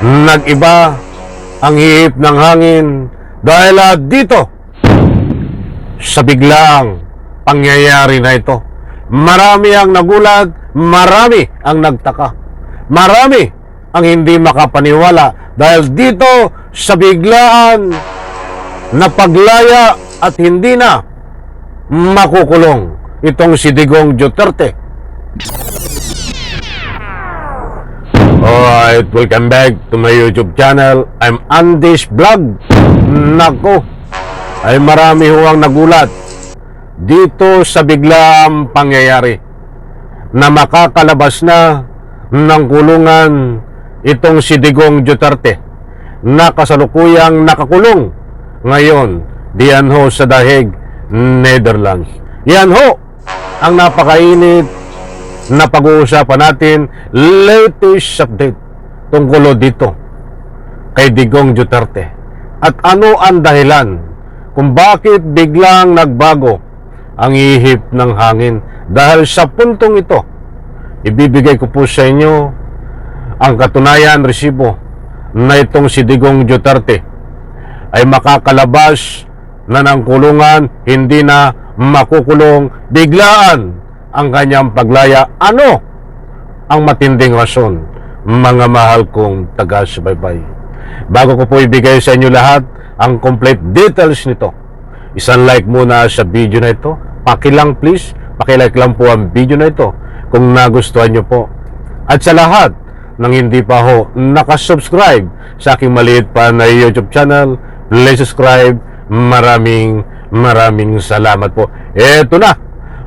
Nag-iba ang hihip ng hangin dahil dito sa biglaang pangyayari na ito. Marami ang nagulat, marami ang nagtaka, marami ang hindi makapaniwala dahil dito sa biglaan na paglaya at hindi na makukulong itong si Digong Duterte. Alright, welcome back to my YouTube channel. I'm Andy's Vlog. Nako, ay marami huwang nagulat dito sa biglaang pangyayari na makakalabas na ng kulungan itong si Digong Duterte na kasalukuyang nakakulong ngayon diyan ho sa Dahig, Netherlands. Yan ho ang napakainit na pag-uusapan natin, latest update tungkol dito kay Digong Duterte. At ano ang dahilan kung bakit biglang nagbago ang ihip ng hangin. Dahil sa puntong ito, ibibigay ko po sa inyo ang katunayan, resibo na itong si Digong Duterte ay makakalabas na ng kulungan, hindi na makukulong, biglaan ang kanyang paglaya. Ano ang matinding rason, mga mahal kong taga-subaybay? Bago ko po ibigay sa inyo lahat ang complete details nito, isang like muna sa video na ito. Pakilang please, pakilike lang po ang video na ito kung nagustuhan nyo po. At sa lahat ng hindi pa ho nakasubscribe sa aking maliit pa na YouTube channel, please subscribe. Maraming salamat po. Eto na,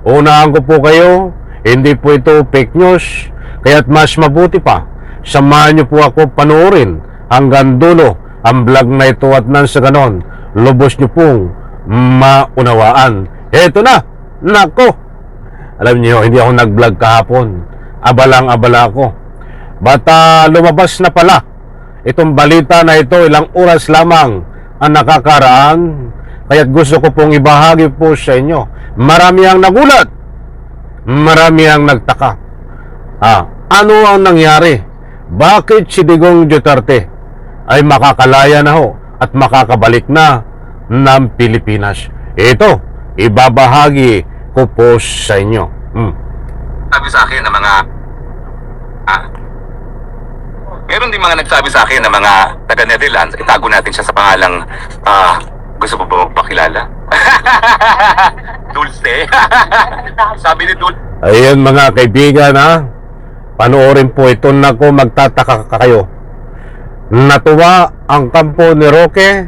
unahan ko po kayo, hindi po ito fake news, kaya't mas mabuti pa, samahan nyo po ako panoorin hanggang dulo ang vlog na ito at nang sa ganon, lubos nyo pong maunawaan. Eto na, nako, alam niyo, hindi ako nag-vlog kahapon, abalang-abala ako. Bata lumabas na pala itong balita na ito, ilang oras lamang ang nakakaraan, kaya't gusto ko pong ibahagi po sa inyo. Marami ang nagulat, marami ang nagtaka. Ano ang nangyari? Bakit si Digong Duterte ay makakalaya na ho at makakabalik na ng Pilipinas? Ito, ibabahagi ko po sa inyo. Sabi sa akin ng mga meron din mga nagsabi sa akin ng mga taga-Netherlands, itago natin siya sa pangalang gusto mo ba magpakilala? Dulce. Sabi ni Dulce. Ayun mga kaibigan, panoorin po ito. Nako, magtataka kayo. Natuwa ang kampo ni Roque.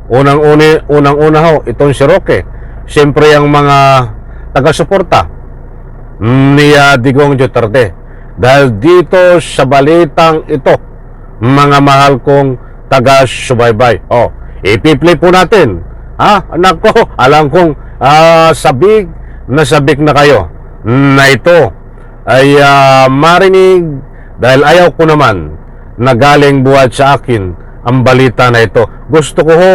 Unang-una ho, itong si Roque. Siyempre ang mga taga-suporta ni Digong Duterte. Dahil dito sa balitang ito, mga mahal kong taga-subaybay, ipi-play po natin. Nako, alam kong sabik na kayo na ito ay marinig, dahil ayaw ko naman na galing buhat sa akin ang balita na ito. Gusto ko ho,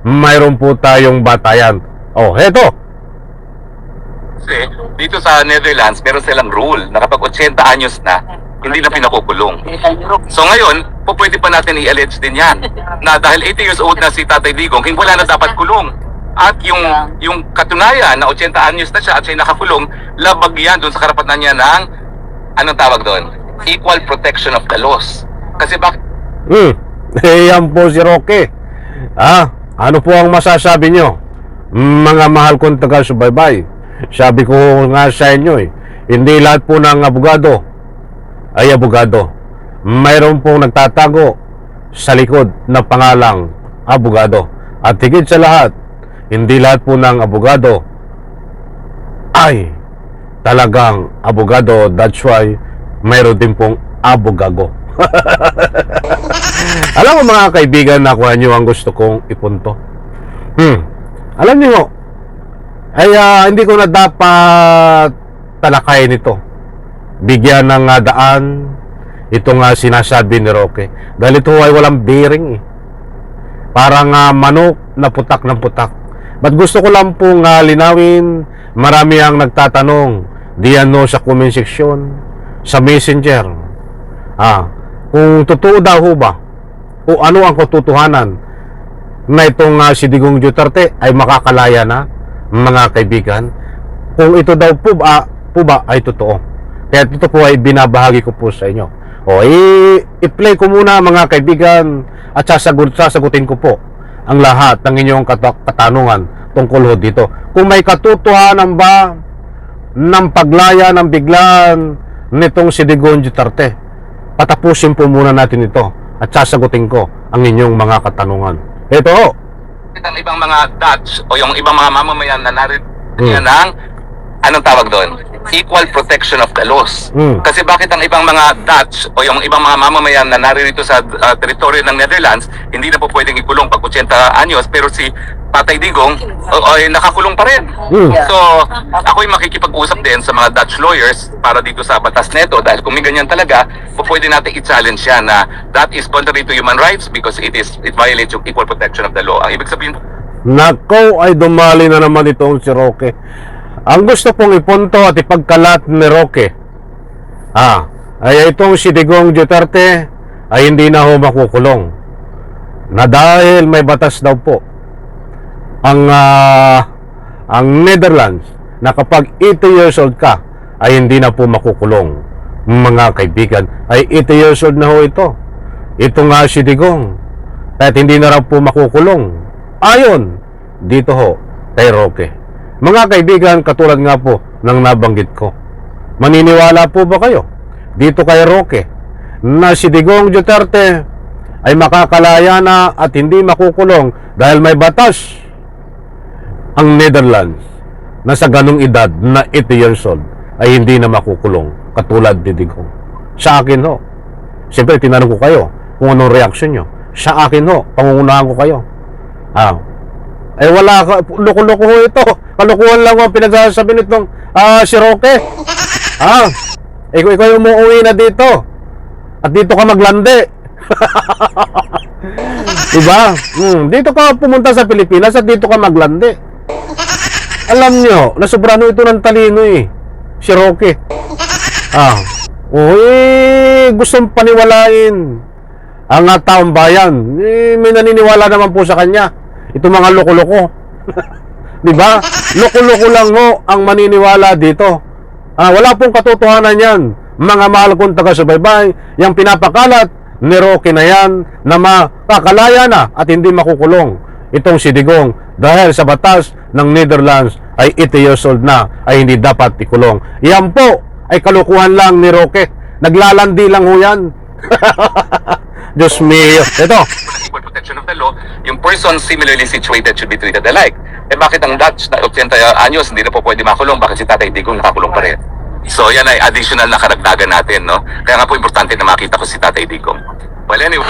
mayroon po tayong batayan. Heto. Kasi dito sa Netherlands, meron silang rule na kapag 80 anyos na, hindi na pinakukulong. So ngayon, pwede pa natin i-allege din yan na dahil 80 years old na si Tatay Digong, wala na dapat kulong. At yung katunayan na 80 anyos na siya at siya nakakulong, labag yan doon sa karapatan niya ng, anong tawag doon? Equal protection of the laws. Kasi bakit? Yan po si Roque. Ano po ang masasabi nyo, mga mahal kong taga-subaybay? Sabi ko nga sa inyo, hindi lahat po ng abogado ay abogado. Mayroon pong nagtatago sa likod ng pangalang abogado. At higit sa lahat, hindi lahat po ng abogado ay talagang abogado. That's why mayroon din pong abogago. Alam mo mga kaibigan, nakuha nyo ang gusto kong ipunto. Alam nyo, ay hindi ko na dapat talakayin ito, bigyan ng daan itong sinasabi ni Roque, dahil ito ay walang bearing parang manok na putak ng putak. But gusto ko lang pong linawin. Marami ang nagtatanong diyan sa comment section, sa messenger, kung totoo daw ho ba o ano ang katotohanan na itong si Digong Duterte ay makakalaya na, mga kaibigan. Kung ito daw po ba ay totoo. Kaya ito po ay binabahagi ko po sa inyo. O i-play ko muna, mga kaibigan, at sasagutin ko po ang lahat ng inyong katanungan tungkol ho dito. Kung may katotohanan ba ng paglaya ng biglaan nitong si Digong Duterte, patapusin po muna natin ito at sasagutin ko ang inyong mga katanungan. Ito ho. Ang ibang mga Dutch o yung ibang mga mamamayan na narito ng anong tawag doon? Equal protection of the laws. Kasi bakit ang ibang mga Dutch o yung ibang mga mamamayan na naririto sa teritoryo ng Netherlands hindi na po pwedeng ikulong pag 80 anyos, pero si Tatay Digong ay nakakulong pa rin. So ako'y makikipag-usap din sa mga Dutch lawyers para dito sa batas neto, dahil kung may ganyan talaga, pwede natin i-challenge siya na that is contrary to human rights because it violates yung equal protection of the law. Ang ibig sabihin, nako, ay dumali na naman itong si Roque. Ang gusto pong ipunto at ipagkalat ni Roque ay itong si Digong Duterte ay hindi na ho makukulong, na dahil may batas daw po ang Netherlands na kapag 80 years old ka ay hindi na po makukulong. Mga kaibigan, ay 80 years old na ho ito nga si Digong, at hindi na raw po makukulong ayon dito ho kay Roque. Mga kaibigan, katulad nga po ng nabanggit ko, maniniwala po ba kayo dito kay Roque na si Digong Duterte ay makakalaya na at hindi makukulong dahil may batas ang Netherlands na sa ganong edad na 80 years old ay hindi na makukulong katulad ni Digong? Sa akin ho, siyempre tinanong ko kayo kung anong reaksyon nyo. Sa akin ho, pangungunahan ko kayo. Wala ka, loko-loko ho ito. Kalukuhan lang ang pinagsasabi nitong si Roque. Ikaw umuwi na dito at dito ka maglande. Diba? Dito ka pumunta sa Pilipinas at dito ka maglande. Alam nyo, nasobrano ito ng talino si Roque. Gustong paniwalain ang taong bayan. May naniniwala naman po sa kanya. Ito mga loko-loko. Diba? Loko-loko lang ho ang maniniwala dito. Wala pong katotohanan yan, mga mahal kong taga-subaybay. Yung pinapakalat ni Roque na yan na makakalaya na at hindi makukulong itong si Digong dahil sa batas ng Netherlands ay 80 years old na ay hindi dapat ikulong. Yan po ay kalukuhan lang ni Roque. Naglalandi lang ho yan. Diyos mio. Ito, equal protection of the law, yung person similarly situated should be treated alike. Bakit ang Dutch na 80 anyos hindi na po pwede makulong? Bakit si Tatay Digong nakakulong pa rin? So yan ay additional na karagdagan natin, no? Kaya nga po importante na makita ko si Tatay Digong. Well, anyway,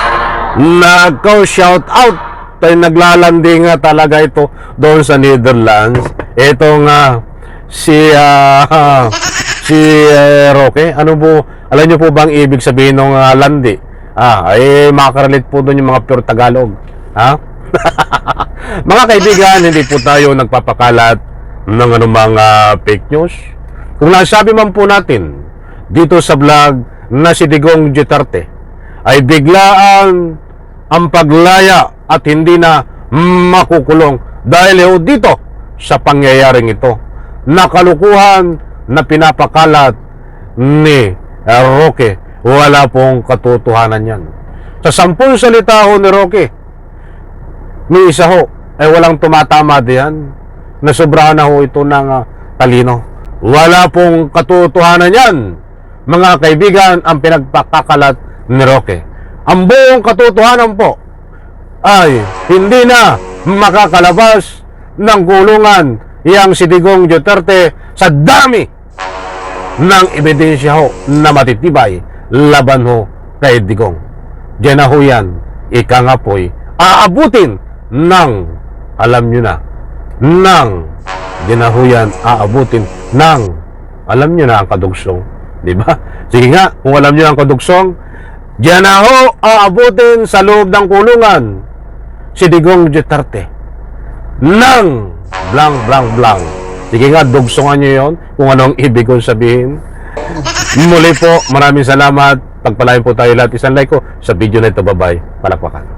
shout out. Tayo naglalandi nga talaga ito doon sa Netherlands. Ito nga si Roque. Ano po, alam niyo po bang ibig sabihin ng landi? Makaka-relate po doon yung mga pure Tagalog. Mga kaibigan, hindi po tayo nagpapakalat ng anumang fake news. Kung nasabi man po natin dito sa vlog na si Digong Duterte ay biglaan ang paglaya at hindi na makukulong dahil dito sa pangyayaring ito, nakalukuhan na pinapakalat ni Roque, wala pong katotohanan yan. Sa 10 salita ho ni Roque, ni isa ho ay walang tumatama diyan, na sobrahan na ho ito ng talino. Wala pong katotohanan yan, mga kaibigan, ang pinagpakakalat ni Roque. Ang buong katotohanan po ay hindi na makakalabas ng kulungan yang si Digong Duterte sa dami ng ebidensya ho na matitibay laban ho kay Digong. Diyan na ho yan, ika nga po'y aabutin ng, alam nyo na, ng, diyan na ho yan, aabutin ng, alam nyo na ang kadugsong. Diba? Sige nga, kung alam nyo ang kadugsong, diyan na ho, aabutin sa loob ng kulungan si Digong Duterte ng blank, blank, blank. Sige nga, dugsongan nyo yon kung anong ibig kong sabihin. Muli po, maraming salamat. pagpalain po tayo lahat. Isang like ko sa video na ito. Bye-bye. Palakpakan.